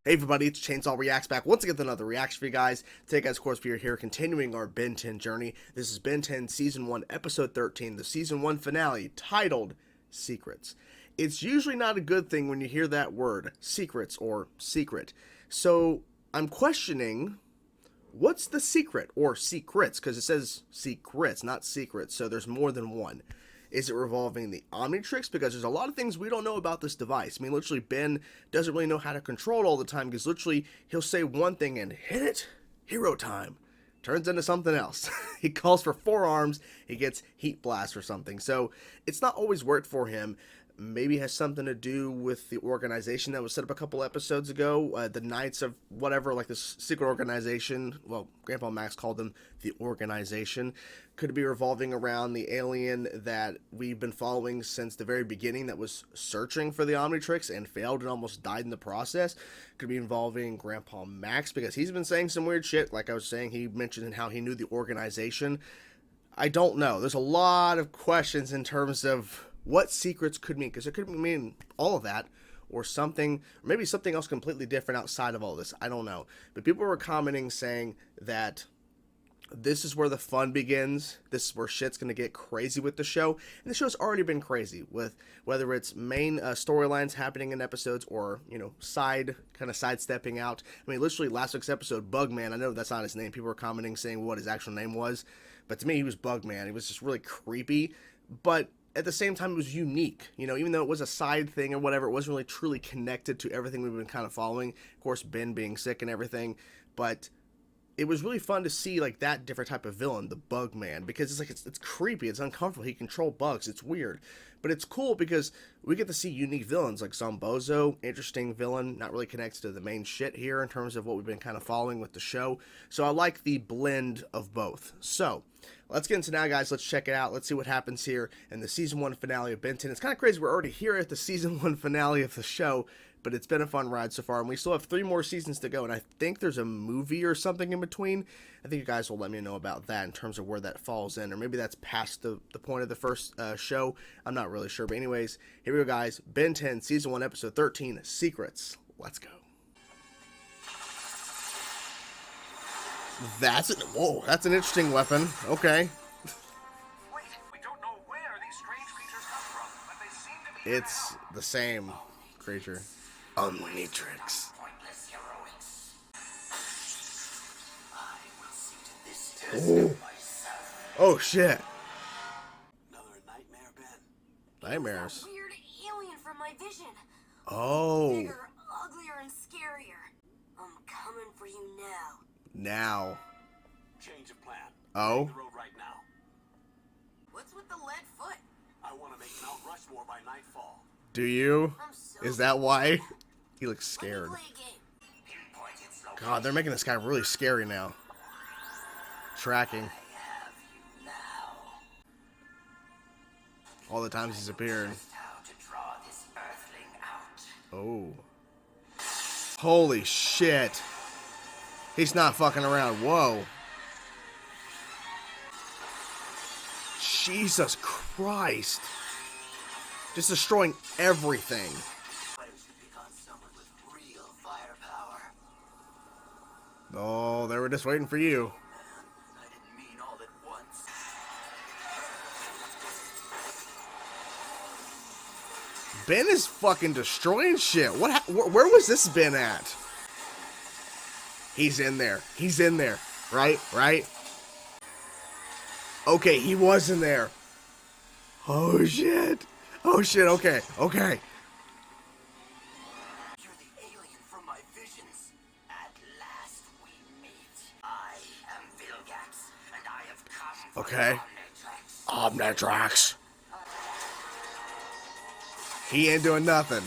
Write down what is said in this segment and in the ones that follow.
Hey everybody, it's Chainsaw Reacts back once again with another reaction for you guys. Today guys, of course, we are here continuing our Ben 10 journey. This is Ben 10 Season 1, Episode 13, the Season 1 finale, titled Secrets. It's usually not a good thing when you hear that word, secrets or secret. So, I'm questioning, what's the secret, or secrets, because it says secrets, not secrets, so there's more than one. Is it revolving the Omnitrix? Because there's a lot of things we don't know about this device. I mean, literally, Ben doesn't really know how to control it all the time, because literally, he'll say one thing and hit it, hero time. Turns into something else. He calls for 4 arms, he gets heat blast or something. So, it's not always worked for him. Maybe it has something to do with the organization that was set up a couple episodes ago, the Knights of whatever, like this secret organization. Well, Grandpa Max called them the organization. Could be revolving around the alien that we've been following since the very beginning, that was searching for the Omnitrix and failed and almost died in the process. Could be involving Grandpa Max, because he's been saying some weird shit. Like I was saying, he mentioned how he knew the organization. I don't know. There's a lot of questions in terms of what secrets could mean, because it could mean all of that, or something, or maybe something else completely different outside of all this. I don't know. But people were commenting saying that this is where the fun begins. This is where shit's going to get crazy with the show. And the show's already been crazy, with whether it's main storylines happening in episodes or, you know, sidestepping out. I mean, literally last week's episode, Bugman, I know that's not his name. People were commenting saying what his actual name was. But to me, he was Bugman. He was just really creepy. But at the same time, it was unique, you know, even though it was a side thing or whatever, it wasn't really truly connected to everything we've been kind of following. Of course, Ben being sick and everything, but it was really fun to see, like, that different type of villain, the Bug Man, because it's like, it's creepy, it's uncomfortable, he can control bugs, it's weird, but it's cool because we get to see unique villains, like Zombozo, interesting villain, not really connected to the main shit here in terms of what we've been kind of following with the show, so I like the blend of both. So, let's get into now, guys. Let's check it out. Let's see what happens here in the Season 1 finale of Ben 10. It's kind of crazy. We're already here at the Season 1 finale of the show, but it's been a fun ride so far, and we still have 3 more seasons to go, and I think there's a movie or something in between. I think you guys will let me know about that in terms of where that falls in, or maybe that's past the point of the first show. I'm not really sure, but anyways, here we go, guys. Ben 10, Season 1, Episode 13, Secrets. Let's go. Whoa, that's an interesting weapon. Okay. Wait, we don't know where these strange creatures come from, but they seem to be It's the same creature. Omnitrix. pointless heroics. I will see to this test myself. Oh shit. Another nightmare, Ben. Nightmares. Weird alien from my vision. Oh. Bigger, uglier, and scarier. I'm coming for you now. Now. Change of plan. Oh. The road right now. What's with the lead foot? I want to make Mount Rushmore by nightfall. Do you? I'm so Is that why? He looks Let me scared. play a game. Pinpoint its location. God, they're making this guy really scary now. Tracking. I have you now. All the times he's appeared. Just how to draw this earthling out. Oh. Holy shit. He's not fucking around. Whoa. Jesus Christ. Just destroying everything. I should pick on someone with real firepower. Oh, they were just waiting for you. Man, I didn't mean all at once. Ben is fucking destroying shit. Where was this Ben at? He's in there. He's in there. Right? Right? Okay, he was in there. Oh shit. Oh shit, okay. Okay. You're the alien from my visions. At last we meet. I am Vilgax, and I have come for Okay. Omnitrix. Omnitrix. He ain't doing nothing.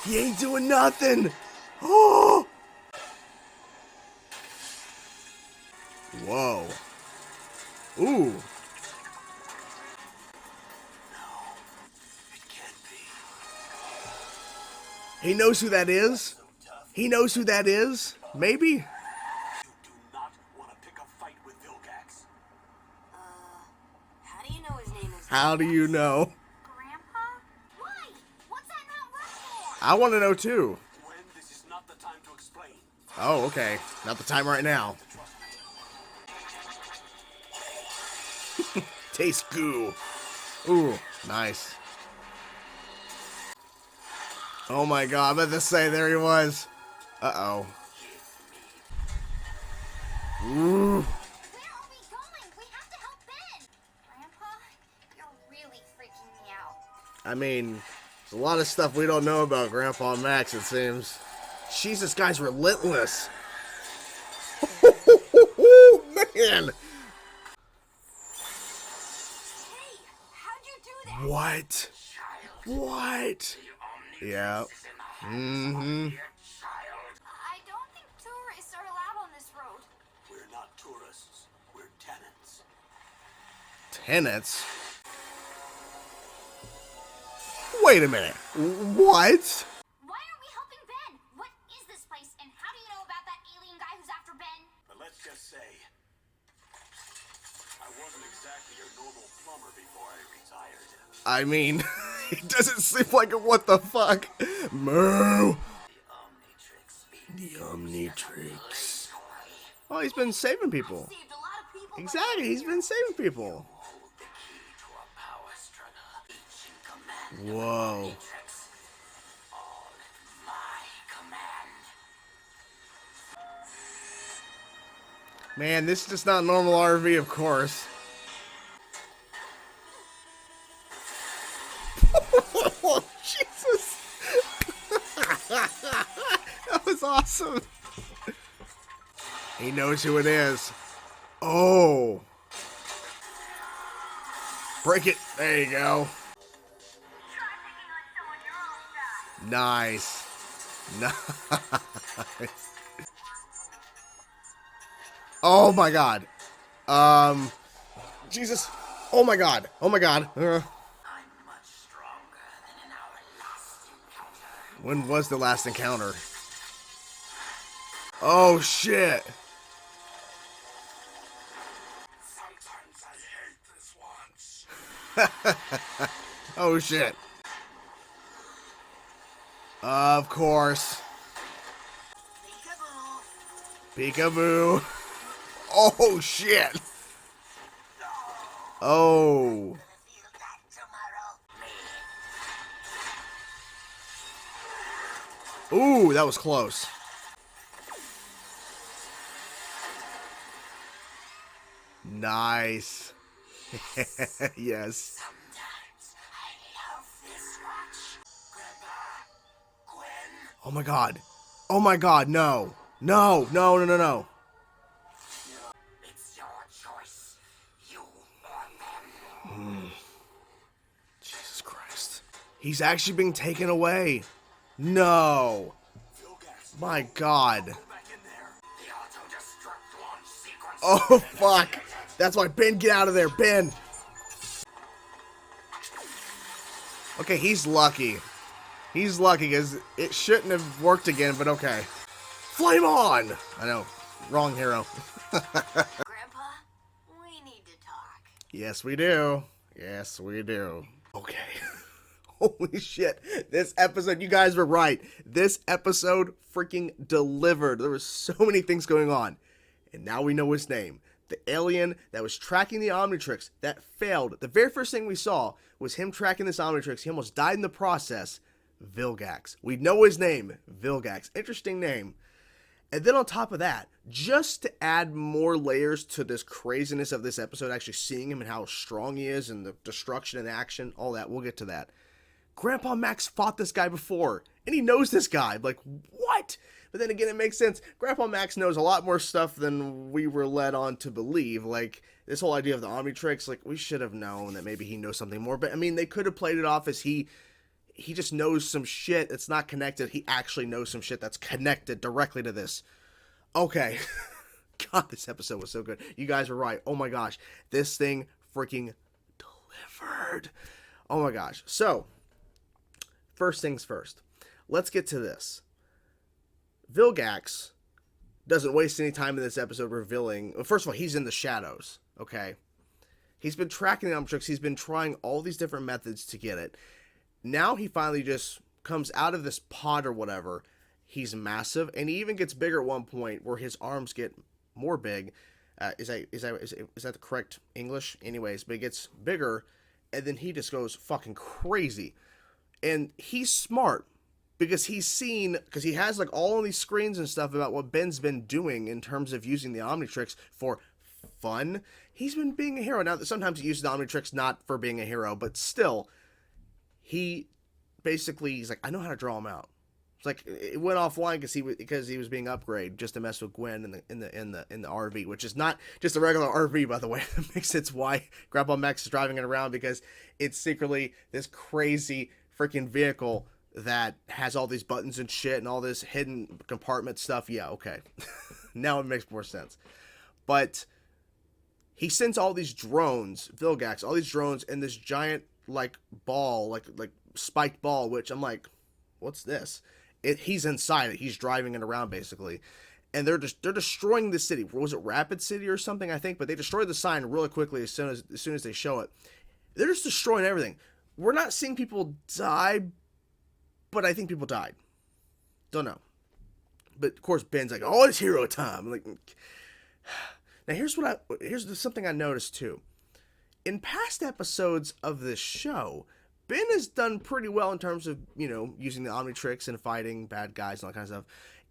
He ain't doing nothing. Oh. Whoa. Ooh. It can't be. He knows who that is. He knows who that is. Maybe. You do not want to pick a fight with Vilgax. How do you know his name is? How do you know? Grandpa? Why? What's that not right for? I want to know too. When this is not the time to explain. Oh, okay. Not the time right now. Taste goo. Ooh, nice. Oh my god, I meant to say, there he was. Uh-oh. Ooh. Where are we going? We have to help Ben! Grandpa, you're really freaking me out. I mean, there's a lot of stuff we don't know about Grandpa Max, it seems. Jeez, this guy's relentless. Man! Hey, how'd you do that? What? What? Yeah. Mm-hmm. I don't think tourists are allowed on this road. We're not tourists. We're tenants. Tenants? Wait a minute. What? Why aren't we helping Ben? What is this place, and how do you know about that alien guy who's after Ben? But let's just say, I wasn't exactly your normal plumber before I retired. I mean, he doesn't seem like a what the fuck. Moo. The Omnitrix. Oh, he's been saving people. Saved a lot of people. Exactly, he's been saving people. Hold the key to a power struggle. Each in command. Whoa. Omnitrix. All at my command. Man, this is just not normal RV, of course. Oh, Jesus. That was awesome. He knows who it is. Oh. Break it. There you go. Try picking on someone your own size. Nice. Nice. Oh my god. Jesus. Oh my god. Oh my god. I'm much stronger than in our last encounter. When was the last encounter? Oh shit. Sometimes I hate this once. Oh shit. Of course. Peekaboo. Oh shit. Oh. Ooh, that was close. Nice. Yes. Sometimes I love this much. Grandpa, Gwen, Oh my god. Oh my god, no. No, no, no, no, no. it's your choice. You or them. Jesus Christ. He's actually being taken away. No. Vilgax, My god. go back in there. The auto-destruct launch sequence. Oh, fuck. That's why, Ben, get out of there, Ben. Okay, he's lucky. He's lucky, because it shouldn't have worked again, but okay. Flame on! I know. Wrong hero. Grandpa, we need to talk. Yes, we do. Yes, we do. Okay. Holy shit. This episode, you guys were right. This episode freaking delivered. There were so many things going on. And now we know his name. The alien that was tracking the Omnitrix that failed. The very first thing we saw was him tracking this Omnitrix. He almost died in the process. Vilgax. We know his name. Vilgax. Interesting name. And then on top of that, just to add more layers to this craziness of this episode, actually seeing him and how strong he is and the destruction and action, all that, we'll get to that. Grandpa Max fought this guy before, and he knows this guy. Like, what? But then again, it makes sense. Grandpa Max knows a lot more stuff than we were led on to believe. Like, this whole idea of the Omnitrix, like, we should have known that maybe he knows something more. But, I mean, they could have played it off as he just knows some shit that's not connected. He actually knows some shit that's connected directly to this. Okay. God, this episode was so good. You guys were right. Oh my gosh. This thing freaking delivered. Oh my gosh. So, first things first. Let's get to this. Vilgax doesn't waste any time in this episode revealing... Well, first of all, he's in the shadows. Okay? He's been tracking the Omnitrix. He's been trying all these different methods to get it. Now he finally just comes out of this pod or whatever, He's massive, and he even gets bigger at one point where his arms get more big. Is that the correct English? Anyways, but he gets bigger, and then he just goes fucking crazy. And he's smart because because he has like all of these screens and stuff about what Ben's been doing in terms of using the Omnitrix for fun. He's been being a hero. Now, sometimes he uses the Omnitrix not for being a hero, but still, he's like, I know how to draw him out. It's like it went offline because he was being upgraded just to mess with Gwen in the RV, which is not just a regular RV, by the way. That makes sense why Grandpa Max is driving it around, because it's secretly this crazy freaking vehicle that has all these buttons and shit and all this hidden compartment stuff. Yeah, okay. Now it makes more sense. But he sends all these drones, Vilgax, all these drones in this giant like ball, like spiked ball, which I'm like, what's this? He's inside it. He's driving it around basically. And they're destroying the city. Was it Rapid City or something, I think? But they destroyed the sign really quickly as soon as they show it. They're just destroying everything. We're not seeing people die, but I think people died. Don't know. But of course Ben's like, oh, it's hero time. I'm like, now here's something I noticed too. In past episodes of this show, Ben has done pretty well in terms of, using the Omnitrix and fighting bad guys and all that kind of stuff.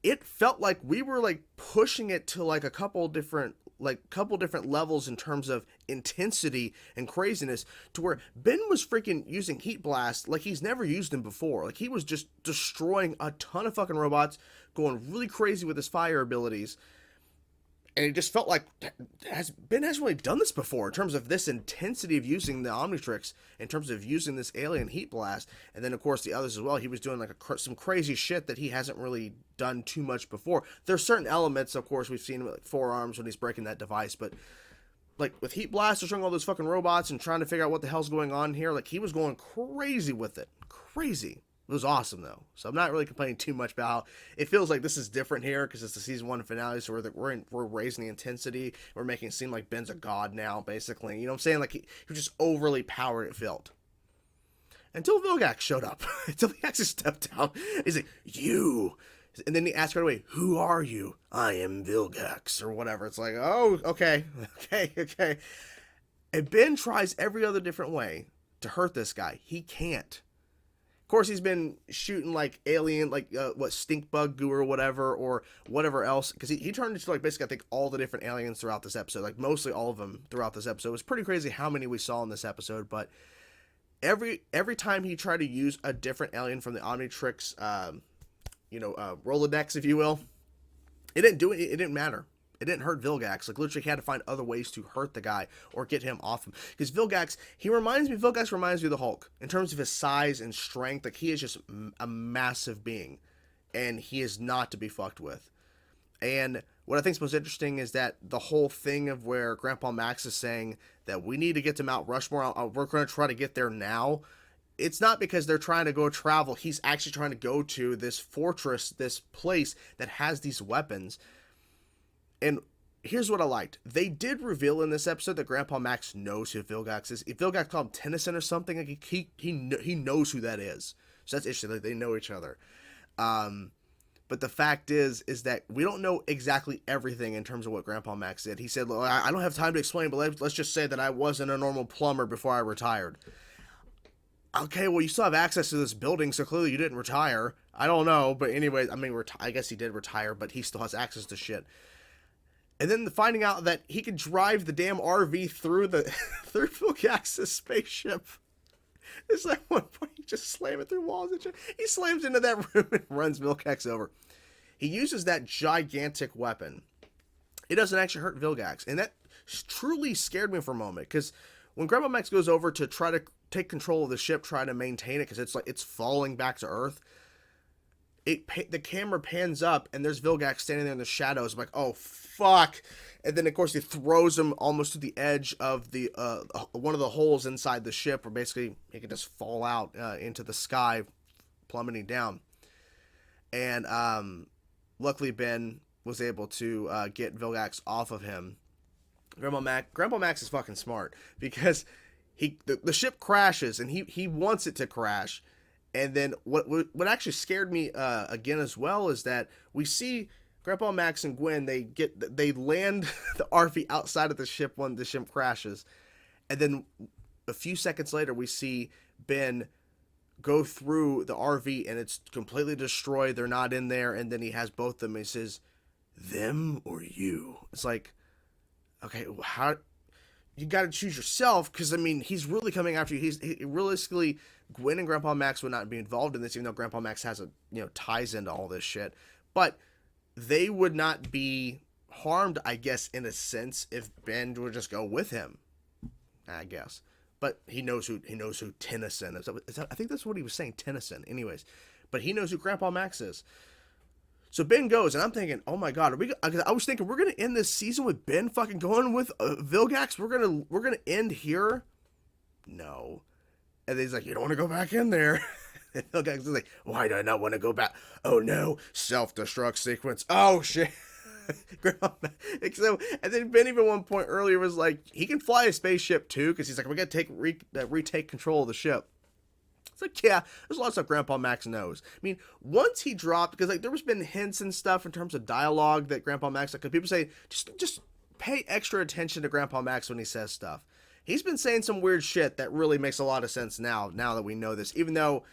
It felt like we were like pushing it to like a couple different levels in terms of intensity and craziness, to where Ben was freaking using Heat Blast like he's never used them before. Like he was just destroying a ton of fucking robots, going really crazy with his fire abilities. And it just felt like Ben hasn't really done this before in terms of this intensity of using the Omnitrix, in terms of using this alien Heat Blast. And then, of course, the others as well. He was doing like some crazy shit that he hasn't really done too much before. There's certain elements, of course, we've seen him like forearms when he's breaking that device. But like with Heat Blast, destroying all those fucking robots and trying to figure out what the hell's going on here, like he was going crazy with it. Crazy. It was awesome, though. So I'm not really complaining too much about how it feels like this is different here because it's the season 1 finale, so we're raising the intensity. We're making it seem like Ben's a god now, basically. You know what I'm saying? Like, he was just overly powered, it felt. Until Vilgax showed up. Until he actually stepped down. He's like, you. And then he asked right away, who are you? I am Vilgax, or whatever. It's like, oh, okay. Okay. And Ben tries every other different way to hurt this guy. He can't. Of course, he's been shooting like alien, like stink bug goo or whatever else, because he turned into like basically I think all the different aliens throughout this episode, like mostly all of them throughout this episode. It was pretty crazy how many we saw in this episode, but every time he tried to use a different alien from the Omnitrix, Rolodex, if you will, it didn't do it. It didn't matter. It didn't hurt Vilgax. Like, literally, he had to find other ways to hurt the guy or get him off him. Because Vilgax reminds me of the Hulk. In terms of his size and strength, like, he is just a massive being. And he is not to be fucked with. And what I think is most interesting is that the whole thing of where Grandpa Max is saying that we need to get to Mount Rushmore, we're going to try to get there now. It's not because they're trying to go travel. He's actually trying to go to this fortress, this place that has these weapons. And here's what I liked. They did reveal in this episode that Grandpa Max knows who Vilgax is. If Vilgax called him Tennyson or something, like he knows who that is. So that's interesting. Like, they know each other. But the fact is that we don't know exactly everything in terms of what Grandpa Max did. He said, look, I don't have time to explain, but let's just say that I wasn't a normal plumber before I retired. Okay, well, you still have access to this building, so clearly you didn't retire. I don't know, but anyway, I mean, I guess he did retire, but he still has access to shit. And then finding out that he could drive the damn RV through through Vilgax's spaceship. It's like one point he just slam it through walls and shit. He slams into that room and runs Vilgax over. He uses that gigantic weapon. It doesn't actually hurt Vilgax. And that truly scared me for a moment. Because when Grandpa Max goes over to try to take control of the ship, try to maintain it, because it's falling back to Earth, the camera pans up and there's Vilgax standing there in the shadows. I'm like, oh fuck! And then of course he throws him almost to the edge of the one of the holes inside the ship, where basically he can just fall out into the sky, plummeting down. And luckily Ben was able to get Vilgax off of him. Grandpa Max is fucking smart, because the ship crashes and he wants it to crash. And then what actually scared me again as well is that we see Grandpa Max and Gwen, they land the RV outside of the ship when the ship crashes, and then a few seconds later we see Ben go through the RV and it's completely destroyed. They're not in there, and then he has both of them. And he says, "Them or you?" It's like, okay, how? You got to choose yourself, because I mean, he's really coming after you. Realistically, Gwen and Grandpa Max would not be involved in this, even though Grandpa Max has ties into all this shit. But they would not be harmed, I guess, in a sense, if Ben would just go with him, I guess. But he knows who Tennyson is. I think that's what he was saying, Tennyson. Anyways, but he knows who Grandpa Max is. So Ben goes, and I'm thinking, oh my god, I was thinking we're gonna end this season with Ben fucking going with Vilgax. We're gonna end here. No, and then he's like, you don't want to go back in there. And Vilgax is like, why do I not want to go back? Oh no, self-destruct sequence. Oh shit. So, and then Ben even one point earlier was like, he can fly a spaceship too, because he's like, we gotta retake control of the ship. It's like, yeah, there's a lot of stuff Grandpa Max knows. I mean, once he dropped, because like there was been hints and stuff in terms of dialogue that Grandpa Max, like, people say, just pay extra attention to Grandpa Max when he says stuff. He's been saying some weird shit that really makes a lot of sense now that we know this, even though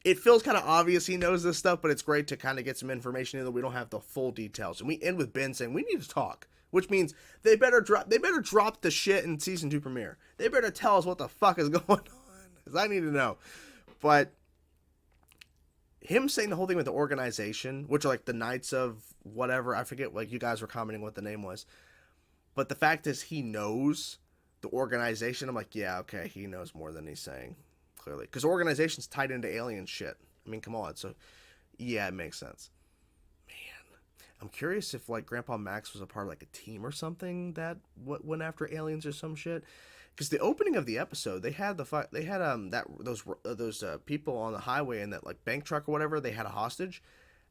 it feels kind of obvious he knows this stuff, but it's great to kind of get some information in that we don't have the full details. And we end with Ben saying, we need to talk, which means they better drop the shit in season 2 premiere. They better tell us what the fuck is going on, because I need to know. But him saying the whole thing with the organization, which are like the Knights of whatever, I forget, like you guys were commenting what the name was. But the fact is he knows the organization. I'm like, yeah, okay, he knows more than he's saying, clearly. Because the organization's tied into alien shit. I mean, come on. So, yeah, it makes sense. Man, I'm curious if, like, Grandpa Max was a part of, like, a team or something that went after aliens or some shit. Because the opening of the episode, they had those people on the highway in that like bank truck or whatever. They had a hostage,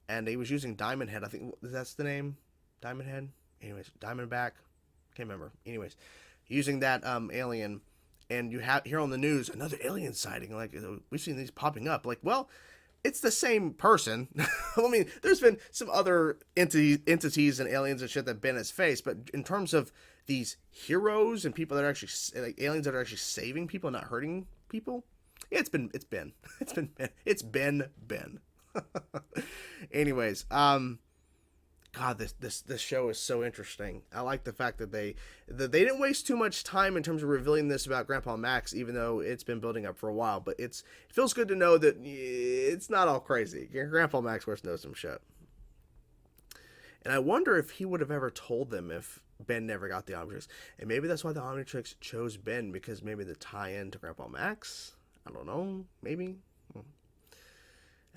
and he was using Diamond Head. I think that's the name, Diamond Head. Anyways, Diamondback, can't remember. Anyways, using that alien, and you have here on the news another alien sighting. Like, we've seen these popping up. Like, well, it's the same person. I mean, there's been some other entities and aliens and shit that Ben has faced, but in terms of these heroes and people that are actually like aliens that are actually saving people and not hurting people, yeah, it's been Ben. Anyways, God, this show is so interesting. I like the fact that they didn't waste too much time in terms of revealing this about Grandpa Max, even though it's been building up for a while. But it feels good to know that it's not all crazy. Grandpa Max knows some shit. And I wonder if he would have ever told them if Ben never got the Omnitrix. And maybe that's why the Omnitrix chose Ben, because maybe the tie-in to Grandpa Max? I don't know. Maybe?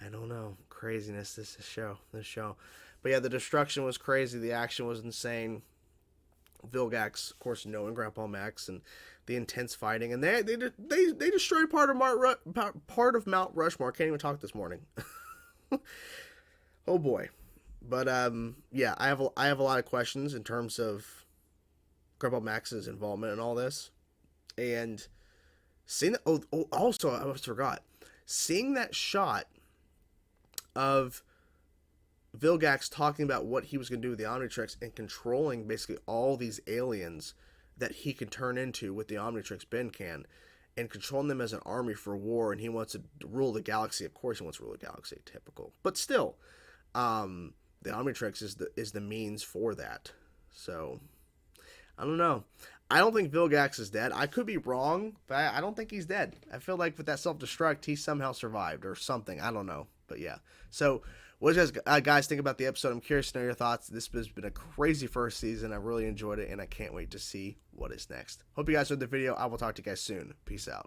I don't know. Craziness, this show. But yeah, the destruction was crazy. The action was insane. Vilgax, of course, knowing Grandpa Max, and the intense fighting. And they destroyed part of Mount Rushmore. Can't even talk this morning. Oh boy. But yeah, I have a lot of questions in terms of Grandpa Max's involvement in all this, and seeing that. Also, I almost forgot, seeing that shot of Vilgax talking about what he was going to do with the Omnitrix and controlling basically all these aliens that he can turn into with the Omnitrix, Ben can, and controlling them as an army for war, and he wants to rule the galaxy. Of course he wants to rule the galaxy, typical. But still, the Omnitrix is the means for that. So, I don't know. I don't think Vilgax is dead. I could be wrong, but I don't think he's dead. I feel like with that self-destruct, he somehow survived or something. I don't know. But yeah. So, what do you guys think about the episode? I'm curious to know your thoughts. This has been a crazy first season. I really enjoyed it, and I can't wait to see what is next. Hope you guys enjoyed the video. I will talk to you guys soon. Peace out.